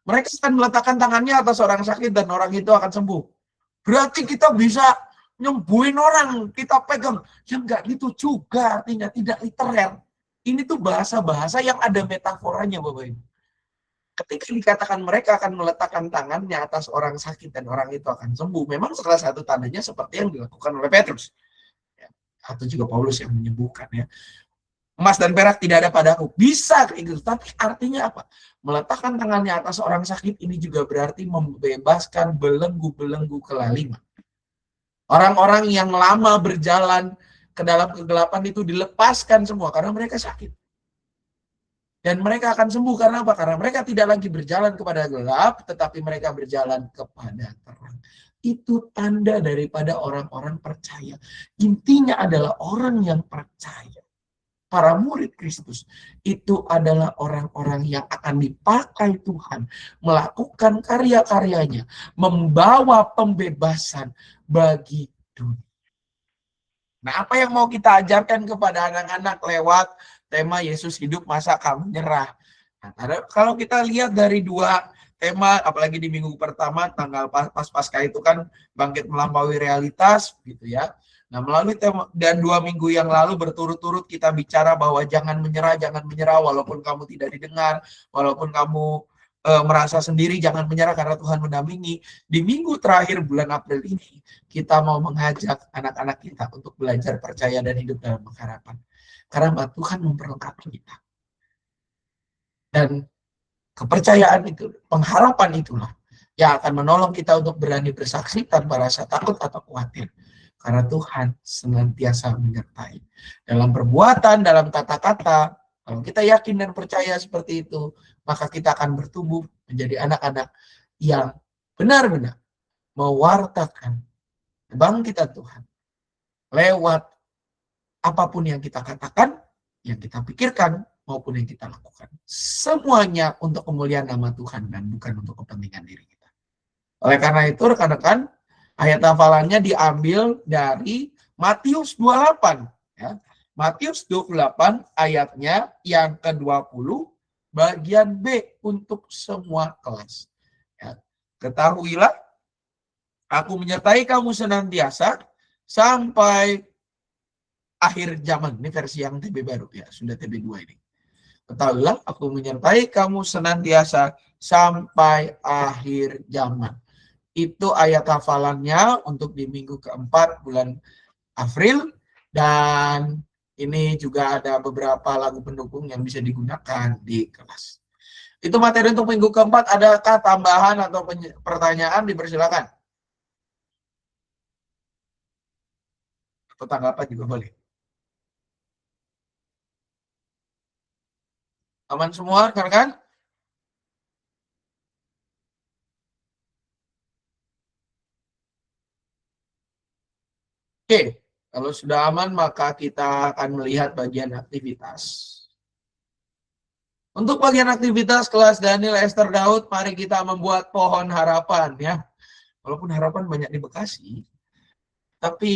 Mereka akan meletakkan tangannya atas orang sakit dan orang itu akan sembuh. Berarti kita bisa nyembuhin orang, kita pegang. Ya enggak gitu juga artinya, tidak literal. Ini tuh bahasa-bahasa yang ada metaforanya, Bapak Ibu. Ketika dikatakan mereka akan meletakkan tangannya atas orang sakit dan orang itu akan sembuh, memang salah satu tandanya seperti yang dilakukan oleh Petrus. Ya, atau juga Paulus yang menyembuhkan. Ya. Emas dan perak tidak ada padaku. Bisa kayak gitu. Tapi artinya apa? Meletakkan tangannya atas orang sakit ini juga berarti membebaskan belenggu-belenggu kelaliman. Orang-orang yang lama berjalan ke dalam kegelapan itu dilepaskan semua karena mereka sakit. Dan mereka akan sembuh karena apa? Karena mereka tidak lagi berjalan kepada gelap, tetapi mereka berjalan kepada terang. Itu tanda daripada orang-orang percaya. Intinya adalah orang yang percaya. Para murid Kristus itu adalah orang-orang yang akan dipakai Tuhan, melakukan karya-karyanya, membawa pembebasan bagi dunia. Nah, apa yang mau kita ajarkan kepada anak-anak lewat tema Yesus hidup, masa kamu nyerah? Nah, kalau kita lihat dari dua tema, apalagi di minggu pertama, tanggal pas Paskah itu kan bangkit melampaui realitas, gitu ya. Nah, melalui tema, dan 2 minggu yang lalu berturut-turut kita bicara bahwa jangan menyerah, walaupun kamu tidak didengar, walaupun kamu merasa sendiri, jangan menyerah karena Tuhan mendampingi. Di minggu terakhir bulan April ini, kita mau mengajak anak-anak kita untuk belajar percaya dan hidup dalam pengharapan. Karena Tuhan memperlengkapi kita. Dan kepercayaan itu, pengharapan itulah yang akan menolong kita untuk berani bersaksi tanpa rasa takut atau khawatir. Karena Tuhan senantiasa menyertai. Dalam perbuatan, dalam kata-kata, kalau kita yakin dan percaya seperti itu, maka kita akan bertumbuh menjadi anak-anak yang benar-benar mewartakan kebangkitan Tuhan lewat apapun yang kita katakan, yang kita pikirkan, maupun yang kita lakukan. Semuanya untuk kemuliaan nama Tuhan dan bukan untuk kepentingan diri kita. Oleh karena itu, rekan-rekan, ayat hafalannya diambil dari Matius 28. Ya. Matius 28 ayatnya yang ke-20 bagian B untuk semua kelas. Ya. Ketahuilah, aku menyertai kamu senantiasa sampai akhir zaman. Ini versi yang TB baru ya, sudah TB2 ini. Ketahuilah, aku menyertai kamu senantiasa sampai akhir zaman. Itu ayat hafalannya untuk di minggu keempat bulan April, dan ini juga ada beberapa lagu pendukung yang bisa digunakan di kelas. Itu materi untuk minggu keempat. Adakah tambahan atau pertanyaan? Dipersilakan. Atau tanggapan juga boleh. Aman semua, rekan-rekan? Oke, kalau sudah aman maka kita akan melihat bagian aktivitas. Untuk bagian aktivitas kelas Daniel, Esther, Daud, mari kita membuat pohon harapan ya. Walaupun harapan banyak di Bekasi, tapi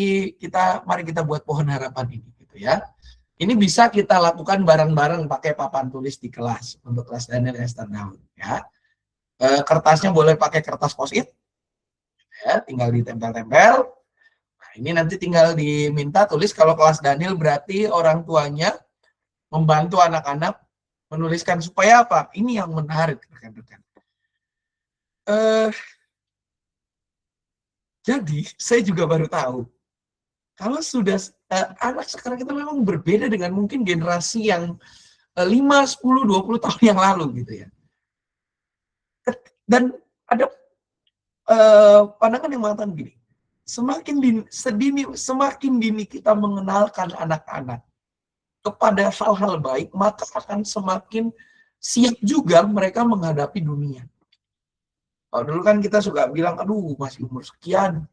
mari kita buat pohon harapan ini gitu ya. Ini bisa kita lakukan bareng-bareng pakai papan tulis di kelas untuk kelas Daniel, Esther, Daud ya. Kertasnya boleh pakai kertas post-it ya, tinggal ditempel-tempel. Nah, ini nanti tinggal diminta tulis. Kalau kelas Daniel berarti orang tuanya membantu anak-anak menuliskan supaya apa? Ini yang menarik, rekan-rekan. Jadi saya juga baru tahu kalau sudah anak sekarang itu memang berbeda dengan mungkin generasi yang 5, 10, 20 tahun yang lalu gitu ya. Dan ada pandangan yang mengatakan gini, semakin dini kita mengenalkan anak-anak kepada hal-hal baik, maka akan semakin siap juga mereka menghadapi dunia. Kalau dulu kan kita suka bilang, aduh masih umur sekian,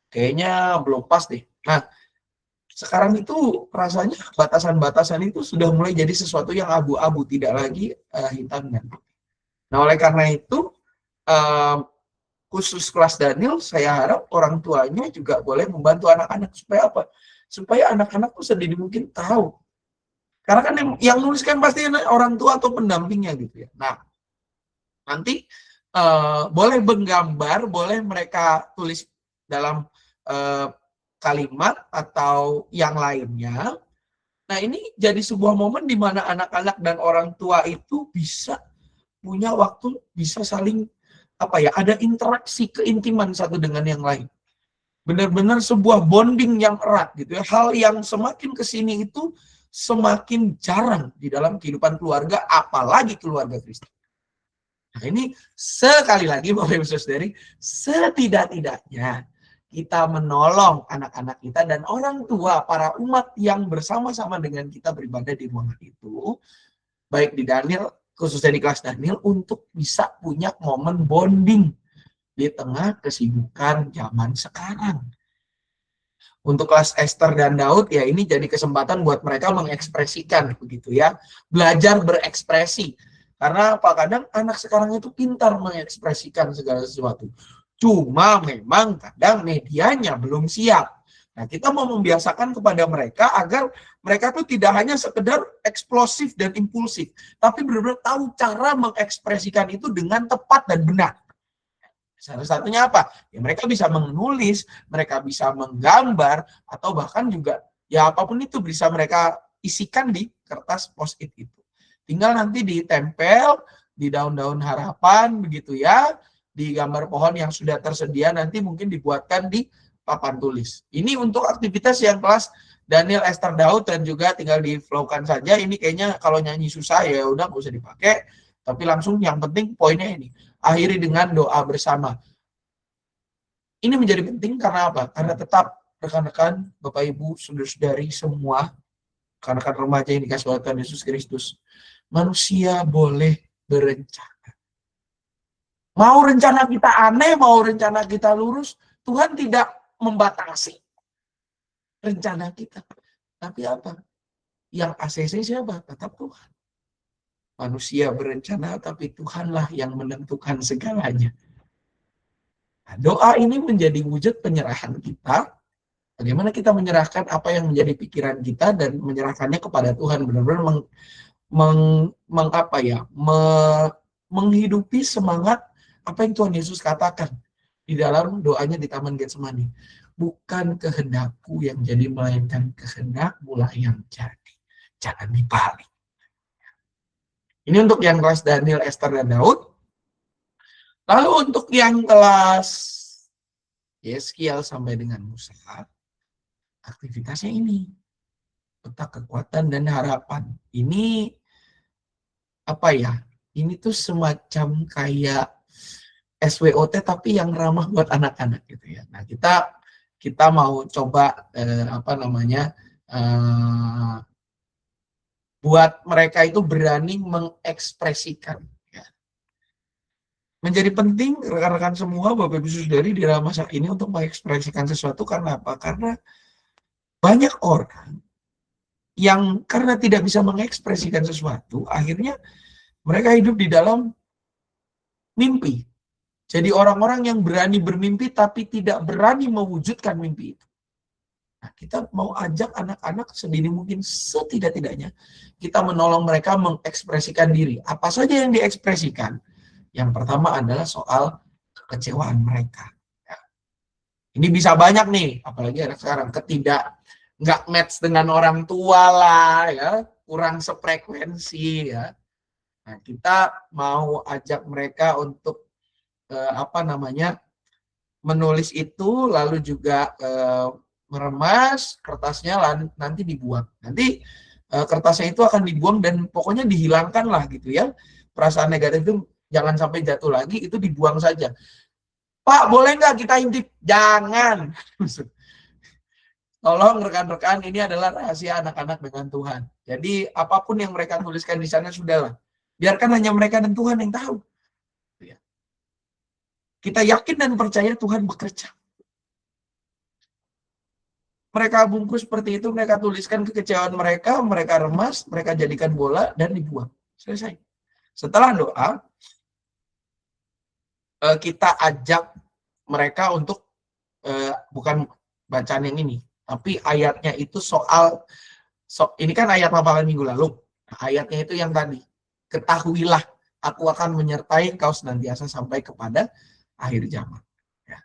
kayaknya belum pas deh. Nah, sekarang itu rasanya batasan-batasan itu sudah mulai jadi sesuatu yang abu-abu, tidak lagi hitam dan putih. Nah, oleh karena itu, khusus kelas Daniel, saya harap orang tuanya juga boleh membantu anak-anak. Supaya apa? Supaya anak-anak tuh sedini mungkin tahu. Karena kan yang nuliskan pasti orang tua atau pendampingnya gitu ya. Nah, nanti boleh menggambar, boleh mereka tulis dalam kalimat atau yang lainnya. Nah, ini jadi sebuah momen di mana anak-anak dan orang tua itu bisa punya waktu, bisa saling ada interaksi keintiman satu dengan yang lain. Benar-benar sebuah bonding yang erat gitu ya. Hal yang semakin kesini itu semakin jarang di dalam kehidupan keluarga, apalagi keluarga Kristen. Nah, ini sekali lagi Bapak Ibu Saudari, setidak-tidaknya kita menolong anak-anak kita dan orang tua, para umat yang bersama-sama dengan kita beribadah di ruangan itu, baik di Daniel, khususnya di kelas Daniel, untuk bisa punya momen bonding di tengah kesibukan zaman sekarang. Untuk kelas Esther dan Daud, ya ini jadi kesempatan buat mereka mengekspresikan begitu ya, belajar berekspresi. Karena kadang anak sekarang itu pintar mengekspresikan segala sesuatu. Cuma memang kadang medianya belum siap. Nah, kita mau membiasakan kepada mereka agar mereka tuh tidak hanya sekedar eksplosif dan impulsif, tapi benar-benar tahu cara mengekspresikan itu dengan tepat dan benar. Salah satunya apa? Ya mereka bisa menulis, mereka bisa menggambar, atau bahkan juga ya apapun itu bisa mereka isikan di kertas post-it itu. Tinggal nanti ditempel di daun-daun harapan begitu ya, di gambar pohon yang sudah tersedia nanti mungkin dibuatkan di papan tulis. Ini untuk aktivitas yang kelas Daniel, Esther, Daud, dan juga tinggal di-flowkan saja. Ini kayaknya kalau nyanyi susah ya udah nggak usah dipakai, tapi langsung yang penting poinnya ini. Akhiri dengan doa bersama. Ini menjadi penting karena apa? Karena tetap rekan-rekan, Bapak Ibu, saudara-saudari semua, rekan-rekan remaja yang dikasih oleh Tuhan Yesus Kristus, manusia boleh berencana. Mau rencana kita aneh, mau rencana kita lurus, Tuhan tidak membatasi rencana kita. Tapi apa? Yang ACC siapa? Tetap Tuhan. manusia berencana, tapi Tuhanlah yang menentukan segalanya. Nah, doa ini menjadi wujud penyerahan kita. Bagaimana kita menyerahkan apa yang menjadi pikiran kita dan menyerahkannya kepada Tuhan, benar-benar menghidupi semangat apa yang Tuhan Yesus katakan di dalam doanya di Taman Getsemani. Bukan kehendakku yang jadi, melainkan kehendakmu lah yang jadi. Jangan dibalik. Ini untuk yang kelas Daniel, Esther, dan Daud. Lalu untuk yang kelas Yeskiel sampai dengan Musa, aktivitasnya ini. Peta kekuatan dan harapan. Ini apa ya? Ini tuh semacam kayak SWOT tapi yang ramah buat anak-anak gitu ya. Nah, kita mau coba buat mereka itu berani mengekspresikan. Ya. Menjadi penting rekan-rekan semua, Bapak Ibu Saudari di dalam masa ini untuk mengekspresikan sesuatu. Karena apa? Karena banyak orang yang karena tidak bisa mengekspresikan sesuatu, akhirnya mereka hidup di dalam mimpi. Jadi orang-orang yang berani bermimpi tapi tidak berani mewujudkan mimpi itu. Nah, kita mau ajak anak-anak sedini mungkin, setidak-tidaknya kita menolong mereka mengekspresikan diri. Apa saja yang diekspresikan? Yang pertama adalah soal kekecewaan mereka. Ya. Ini bisa banyak nih, apalagi anak sekarang nggak match dengan orang tua lah, ya, kurang sefrekuensi, ya. Nah, kita mau ajak mereka untuk menulis itu, lalu juga meremas kertasnya, nanti dibuang. Nanti kertasnya itu akan dibuang dan pokoknya dihilangkan lah gitu ya. Perasaan negatif itu jangan sampai jatuh lagi, itu dibuang saja. Pak, boleh nggak kita intip? Jangan. Tolong rekan-rekan, ini adalah rahasia anak-anak dengan Tuhan. Jadi apapun yang mereka tuliskan di sana sudahlah. Biarkan hanya mereka dan Tuhan yang tahu. Kita yakin dan percaya Tuhan bekerja. Mereka bungkus seperti itu, mereka tuliskan kekecewaan mereka, mereka remas, mereka jadikan bola, dan dibuang. Selesai. Setelah doa, kita ajak mereka untuk, bukan bacaan yang ini, tapi ayatnya itu ini kan ayat hafalan minggu lalu. Nah, ayatnya itu yang tadi. Ketahuilah, aku akan menyertai engkau senantiasa sampai kepada akhir zaman. Ya.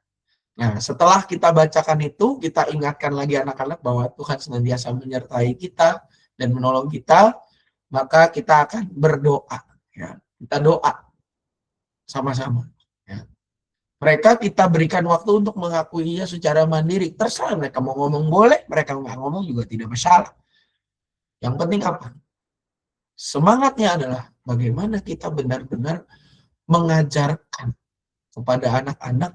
Nah, setelah kita bacakan itu, kita ingatkan lagi anak-anak bahwa Tuhan senantiasa menyertai kita dan menolong kita, maka kita akan berdoa. Ya. Kita doa sama-sama. Ya. Mereka kita berikan waktu untuk mengakuinya secara mandiri. Terserah mereka mau ngomong boleh, mereka nggak ngomong juga tidak masalah. Yang penting apa? Semangatnya adalah bagaimana kita benar-benar mengajarkan kepada anak-anak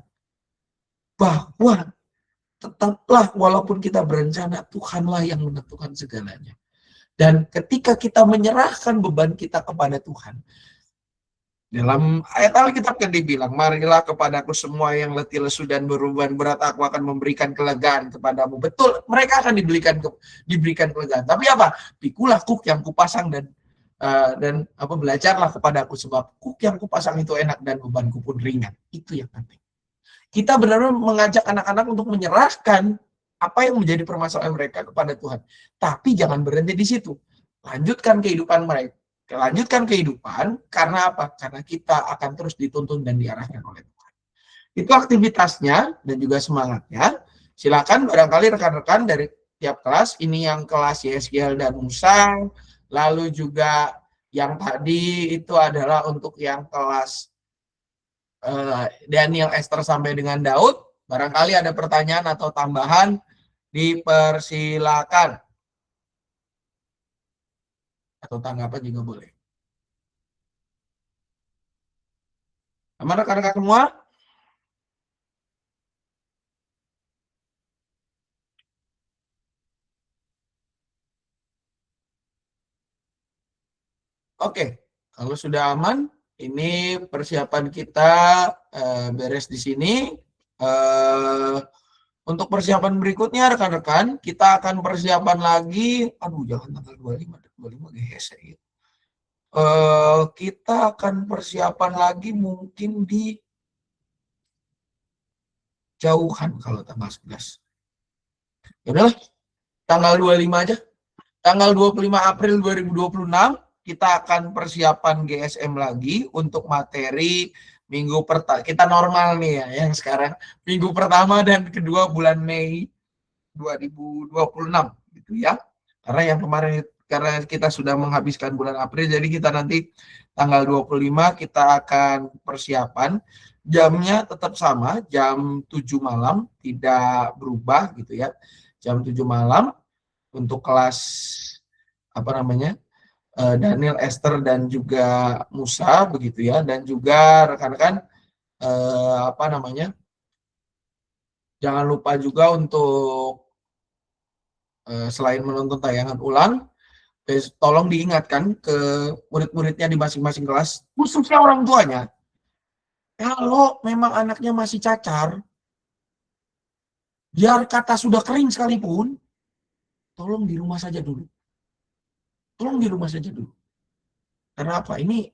bahwa tetaplah walaupun kita berencana, Tuhanlah yang menentukan segalanya. Dan ketika kita menyerahkan beban kita kepada Tuhan, dalam ayat Alkitab kan dibilang, marilah kepadaku semua yang letih lesu dan beruban berat, aku akan memberikan kelegaan kepadamu. Betul, mereka akan diberikan kelegaan. Tapi apa? Pikulah kuk yang kupasang dan belajarlah kepadaku, sebab kuk yang kupasang itu enak dan bebanku pun ringan. Itu yang penting. Kita benar-benar mengajak anak-anak untuk menyerahkan apa yang menjadi permasalahan mereka kepada Tuhan. Tapi jangan berhenti di situ. Lanjutkan kehidupan mereka. Lanjutkan kehidupan, karena apa? Karena kita akan terus dituntun dan diarahkan oleh Tuhan. Itu aktivitasnya dan juga semangatnya. Silakan barangkali rekan-rekan dari tiap kelas, ini yang kelas Yeskiel dan Musa, lalu juga yang tadi itu adalah untuk yang kelas Daniel, Esther sampai dengan Daud. Barangkali ada pertanyaan atau tambahan, dipersilakan. Atau tanggapan juga boleh. Aman rekan-rekan semua? Oke, kalau sudah aman, ini persiapan kita beres di sini. Untuk persiapan berikutnya rekan-rekan, kita akan persiapan lagi. Aduh, jangan tanggal 25 GHS ya. Kita akan persiapan lagi mungkin di jauhan kalau tanggal 11. Ya udahlah, tanggal 25 aja. Tanggal 25 April 2026 kita akan persiapan GSM lagi untuk materi minggu pertama. Kita normal nih ya, yang sekarang minggu pertama dan kedua bulan Mei 2026 gitu ya. Karena yang kemarin karena kita sudah menghabiskan bulan April, jadi kita nanti tanggal 25 kita akan persiapan. Jamnya tetap sama, jam 7 malam, tidak berubah gitu ya. Jam 7 malam untuk kelas Daniel, Esther dan juga Musa begitu ya, dan juga rekan-rekan jangan lupa juga untuk selain menonton tayangan ulang, tolong diingatkan ke murid-muridnya di masing-masing kelas, khususnya orang tuanya, kalau memang anaknya masih cacar, biar kata sudah kering sekalipun, tolong di rumah saja dulu. Tolong di rumah saja dulu. Karena apa? Ini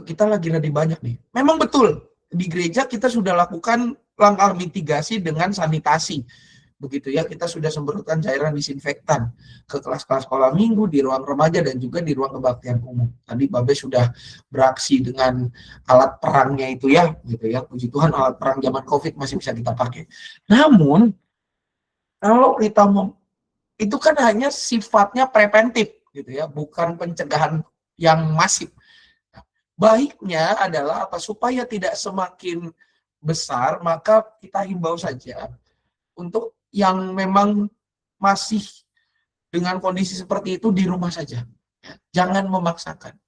kita lagi banyak nih. Memang betul, di gereja kita sudah lakukan langkah mitigasi dengan sanitasi. Begitu ya, kita sudah semprotkan cairan disinfektan ke kelas-kelas sekolah minggu, di ruang remaja, dan juga di ruang kebaktian umum. Tadi Babe sudah beraksi dengan alat perangnya itu ya, gitu ya. Puji Tuhan alat perang zaman COVID masih bisa kita pakai. Namun, kalau kita itu kan hanya sifatnya preventif, gitu ya, bukan pencegahan yang masif. Baiknya adalah apa? Supaya tidak semakin besar, maka kita himbau saja untuk yang memang masih dengan kondisi seperti itu di rumah saja. Jangan memaksakan.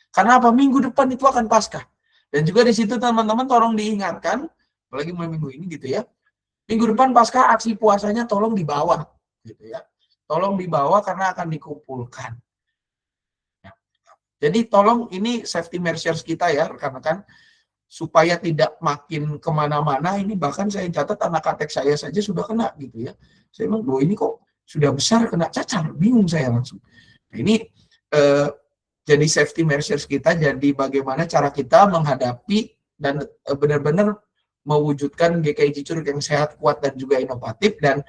Karena apa? Minggu depan itu akan Paskah. Dan juga di situ teman-teman tolong diingatkan, apalagi mulai minggu ini gitu ya. Minggu depan Paskah aksi puasanya tolong dibawa, gitu ya. Tolong dibawa karena akan dikumpulkan. Jadi tolong ini safety measures kita ya rekan-rekan, supaya tidak makin kemana-mana. Ini bahkan saya catat anak atek saya saja sudah kena gitu ya. Saya bilang, ini kok sudah besar kena cacar, bingung saya langsung. Nah, ini jadi safety measures kita, jadi bagaimana cara kita menghadapi dan benar-benar mewujudkan GKI Cicurug yang sehat, kuat, dan juga inovatif, dan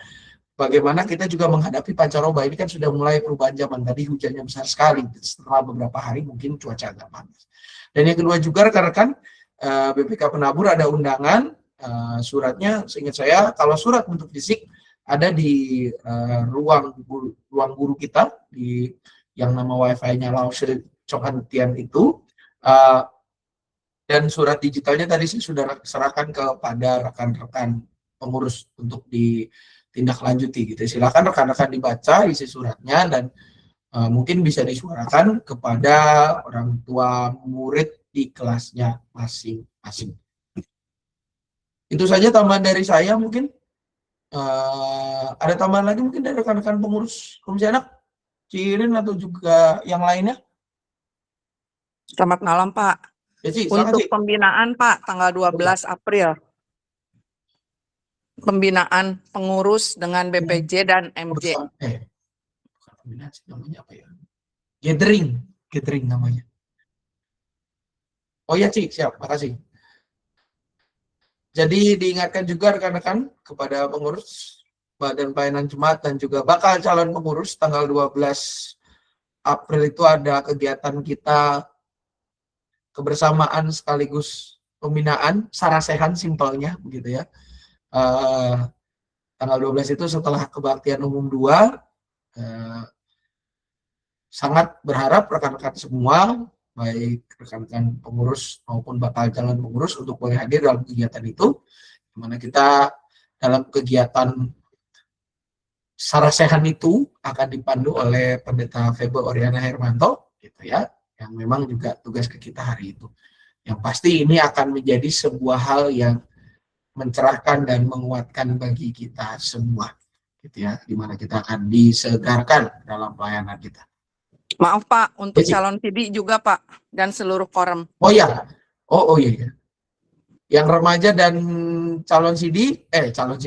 bagaimana kita juga menghadapi pancaroba. Ini kan sudah mulai perubahan zaman. Tadi hujannya besar sekali. Setelah beberapa hari mungkin cuaca agak panas. Dan yang kedua juga rekan-rekan, BPK Penabur ada undangan. Suratnya seingat saya, kalau surat untuk fisik ada di ruang guru kita, di yang nama wifi-nya Lausri Cokantian itu. Dan surat digitalnya tadi saya sudah serahkan kepada rekan-rekan pengurus untuk ditindaklanjuti gitu. Silakan rekan-rekan dibaca isi suratnya dan mungkin bisa disuarakan kepada orang tua murid di kelasnya masing-masing. Itu saja tambahan dari saya mungkin. Ada tambahan lagi mungkin dari rekan-rekan pengurus Komisi Anak, Cirin atau juga yang lainnya? Selamat malam, Pak. Ya, Ci, Untuk Ci. pembinaan, Pak, tanggal 12 April. Pembinaan pengurus dengan BPJ dan MJ. Bukan pembinaan sih, namanya apa ya? Gathering namanya. Oh ya, Ci, siap, makasih. Jadi diingatkan juga rekan-rekan kepada pengurus Badan Pelayanan Jemaat dan juga bakal calon pengurus tanggal 12 April itu ada kegiatan kita kebersamaan sekaligus pembinaan sarasehan simpelnya begitu ya. Tanggal 12 itu setelah kebaktian umum 2, sangat berharap rekan-rekan semua, baik rekan-rekan pengurus maupun bakal calon pengurus untuk boleh hadir dalam kegiatan itu, di mana kita dalam kegiatan sarasehan itu akan dipandu oleh Pendeta Febe Oriana Hermanto, gitu ya, yang memang juga tugas ke kita hari itu. Yang pasti ini akan menjadi sebuah hal yang mencerahkan dan menguatkan bagi kita semua, gitu ya, di mana kita akan disegarkan dalam pelayanan kita. Maaf, Pak, untuk calon PD juga, Pak, dan seluruh koram. Oh iya, oh iya. Yang remaja dan calon CD, anak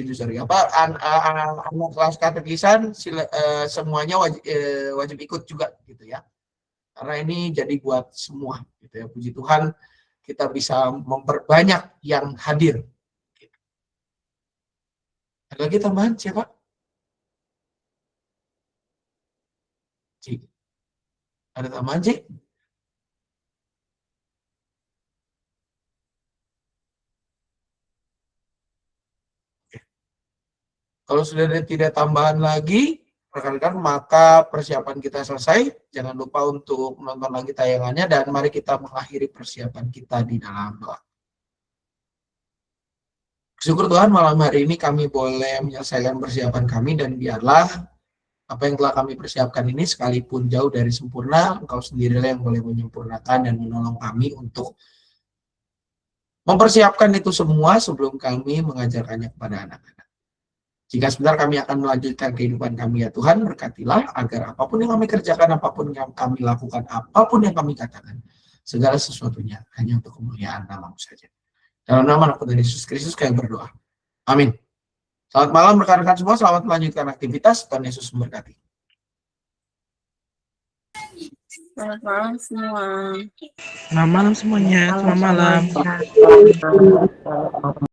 kelas katekisan semuanya wajib ikut juga, gitu ya. Karena ini jadi buat semua, gitu ya. Puji Tuhan, kita bisa memperbanyak yang hadir. Ada lagi tambahan siapa? Cik. Ada tambahan, Cik? Kalau sudah ada tidak tambahan lagi, rekan-rekan, maka persiapan kita selesai. Jangan lupa untuk menonton lagi tayangannya, dan mari kita mengakhiri persiapan kita di dalam doa. Syukur Tuhan, malam hari ini kami boleh menyelesaikan persiapan kami, dan biarlah apa yang telah kami persiapkan ini sekalipun jauh dari sempurna, Engkau sendirilah yang boleh menyempurnakan dan menolong kami untuk mempersiapkan itu semua sebelum kami mengajarkannya kepada anak-anak. Jika sebentar kami akan melanjutkan kehidupan kami, ya Tuhan, berkatilah agar apapun yang kami kerjakan, apapun yang kami lakukan, apapun yang kami katakan, segala sesuatunya hanya untuk kemuliaan nama-Mu saja. Dalam nama Anak Tuhan Yesus Kristus kami berdoa. Amin. Selamat malam rekan-rekan semua, selamat melanjutkan aktivitas. Tuhan Yesus memberkati. Selamat malam semua. Selamat malam semuanya. Selamat malam.